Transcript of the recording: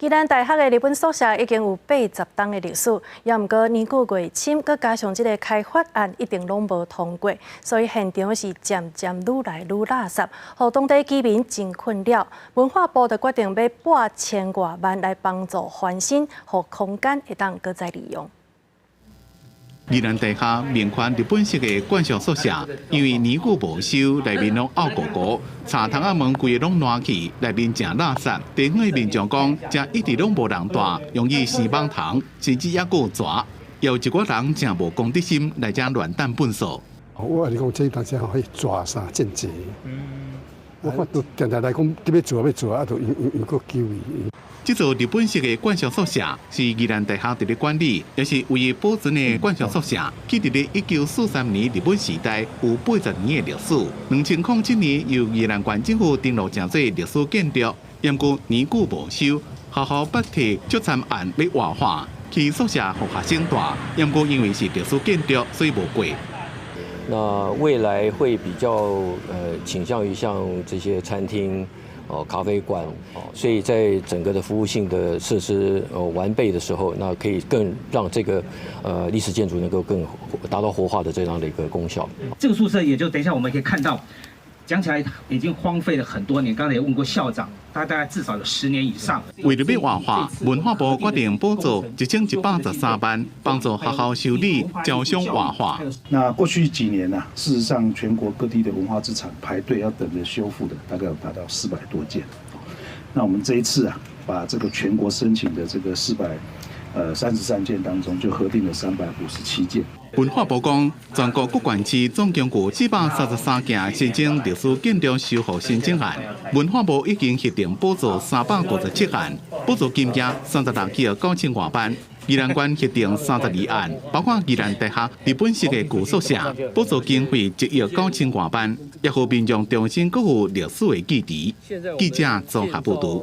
宜兰大学的日本宿舍已经有80档的历史，也毋过年久月深，佮加上这个开发案一定拢无通过，所以现场是渐渐愈来愈垃圾，互当地居民真困扰。文化部就决定要8000多万来帮助翻新，互空间会当搁再利用。 宜兰大厦面宽日本式的观赏宿舍，因为年久无修，内面拢凹鼓鼓，茶窗仔门规个拢烂去，内面正垃圾。地方的民众讲，这一直拢无人住，容易生蠓虫，甚至还有蛇。有一寡人真无公德心，来这乱弹粪扫。我跟你讲，这大家可以抓啥见济。我看都常常来讲，你要做，啊，就用个救伊。 这座日本式的观赏宿舍是宜兰大学伫咧管理，也是唯一保存的观赏宿舍。记伫咧1943年日本时代有80年的历史。2007年由宜兰县政府登录成做历史建筑，不过年久无修，学校北体竹参案要活化，去宿舍互学生住，不过因为是历史建筑，所以无过。 那未来会比较倾向于像这些餐厅、咖啡馆，所以在整个的服务性的设施完备的时候，那可以更让这个历史建筑能够更达到活化的这样的一个功效。这个宿舍也就等一下我们可以看到，讲起来已经荒废了很多年。刚才也问过校长，大概至少有10年以上。为了要活化，文化部决定补助1113万，帮助学校修理、招商活化。那过去几年呢，事实上全国各地的文化资产排队要等着修复的，大概有达到400多件。那我们这一次啊，把这个全国申请的这个433件当中，就核定了357件。 文化部讲，全国各县市总共有433件申请历史建筑修复申请案，文化部已经核定补助357案，补助金额36亿9000多万。宜兰县核定32案，包括宜兰大学日本式的旧宿舍，补助经费1亿9000多万，也互民众重新保护历史的记忆。记者综合报道。